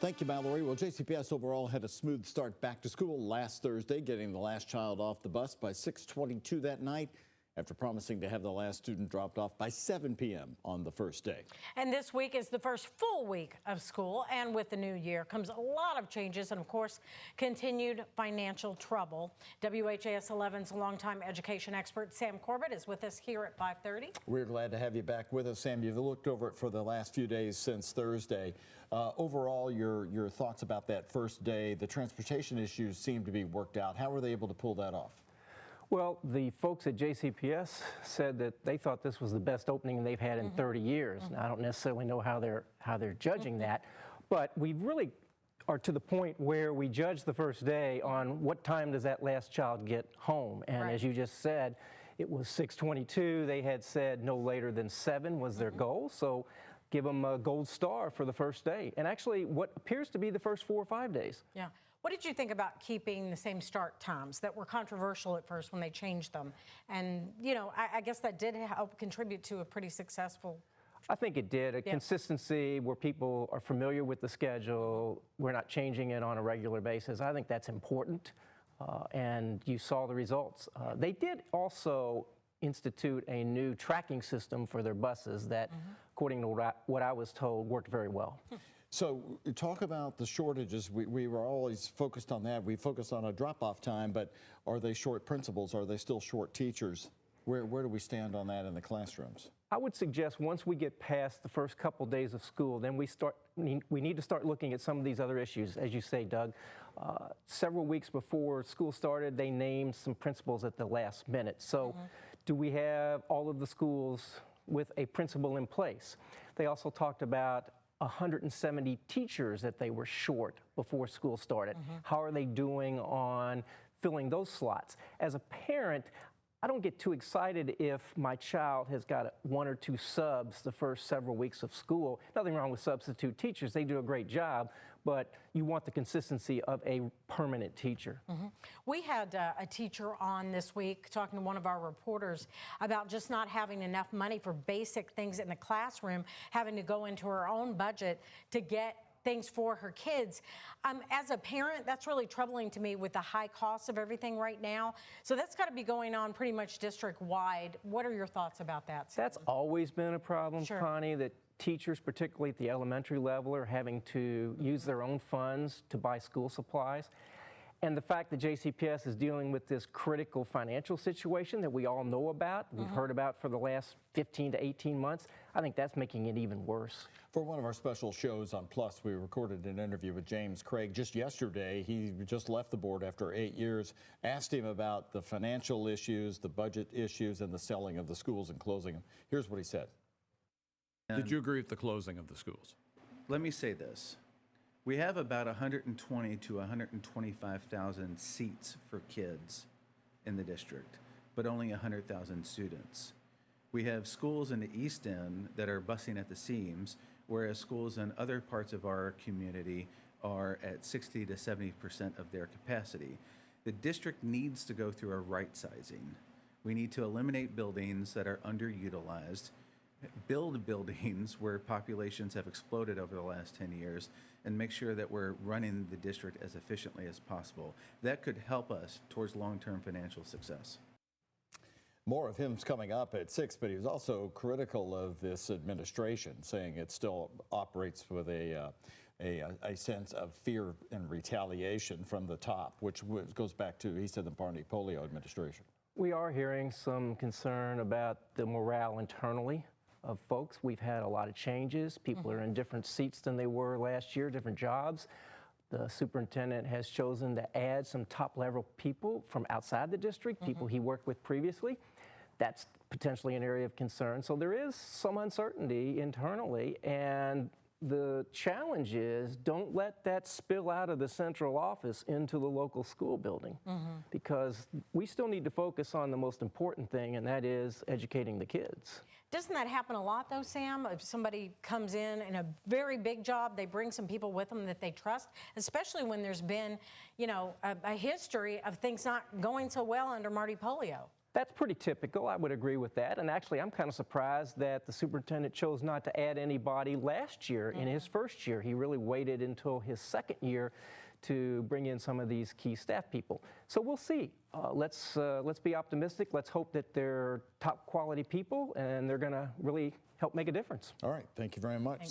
Thank you, Mallory. Well, JCPS overall had a smooth start back to school last Thursday, getting the last child off the bus by 6:22 that night, after promising to have the last student dropped off by 7 p.m. on the first day. And this week is the first full week of school, and with the new year comes a lot of changes and, of course, continued financial trouble. WHAS 11's longtime education expert Sam Corbett is with us here at 5:30. We're glad to have you back with us, Sam. You've looked over it for the last few days since Thursday. Overall, your thoughts about that first day. The transportation issues seem to be worked out. How were they able to pull that off? Well, the folks at JCPS said that they thought this was the best opening they've had in 30 years. Now, I don't necessarily know how they're judging that, but we really are to the point where we judge the first day on what time does that last child get home. And as you just said, it was 6:22. They had said no later than 7 was their goal. So give them a gold star for the first day. And actually what appears to be the first 4 or 5 days. Yeah. What did you think about keeping the same start times that were controversial at first when they changed them? And, you know, I guess that did help contribute to a pretty successful. I think it did. A consistency where people are familiar with the schedule. We're not changing it on a regular basis. I think that's important. And you saw the results. They did also institute a new tracking system for their buses that, according to what I was told, worked very well. So talk about the shortages. We were always focused on that. We focused on a drop-off time, but are they short principals? Are they still short teachers? Where do we stand on that in the classrooms? I would suggest once we get past the first couple days of school, then we need to start looking at some of these other issues, as you say, Doug. Several weeks before school started, they named some principals at the last minute. So do we have all of the schools with a principal in place? They also talked about 170 teachers that they were short before school started. How are they doing on filling those slots? As a parent, I don't get too excited if my child has got 1 or 2 subs the first several weeks of school. Nothing wrong with substitute teachers. They do a great job, but you want the consistency of a permanent teacher. We had a teacher on this week talking to one of our reporters about just not having enough money for basic things in the classroom, having to go into her own budget to get things for her kids. As a parent, that's really troubling to me with the high cost of everything right now. So that's got to be going on pretty much district-wide. What are your thoughts about that, Sam? That's always been a problem, Connie, that teachers, particularly at the elementary level, are having to use their own funds to buy school supplies. And the fact that JCPS is dealing with this critical financial situation that we all know about, we've heard about for the last 15 to 18 months, I think that's making it even worse. For one of our special shows on Plus, we recorded an interview with James Craig just yesterday. He just left the board after 8 years. Asked him about the financial issues, the budget issues, and the selling of the schools and closing them. Here's what he said. Did you agree with the closing of the schools? Let me say this. We have about 120 to 125,000 seats for kids in the district, but only 100,000 students. We have schools in the East End that are busting at the seams, whereas schools in other parts of our community are at 60 to 70% of their capacity. The district needs to go through a right sizing. We need to eliminate buildings that are underutilized, build buildings where populations have exploded over the last 10 years, and make sure that we're running the district as efficiently as possible. That could help us towards long-term financial success. More of him's coming up at 6, but he was also critical of this administration, saying it still operates with a sense of fear and retaliation from the top, which goes back to, he said, the Barney Polio administration. We are hearing some concern about the morale internally of folks. We've had a lot of changes. People are in different seats than they were last year, different jobs. The superintendent has chosen to add some top-level people from outside the district, people he worked with previously. That's potentially an area of concern. So there is some uncertainty internally, and the challenge is don't let that spill out of the central office into the local school building, because we still need to focus on the most important thing, and that is educating the kids. Doesn't that happen a lot, though, Sam? If somebody comes in a very big job, they bring some people with them that they trust, especially when there's been, you know, a history of things not going so well under Marty Polio. That's pretty typical. I would agree with that. And actually, I'm kind of surprised that the superintendent chose not to add anybody last year in his first year. He really waited until his second year to bring in some of these key staff people. So we'll see. Let's be optimistic. Let's hope that they're top quality people and they're going to really help make a difference. All right. Thank you very much, Sam.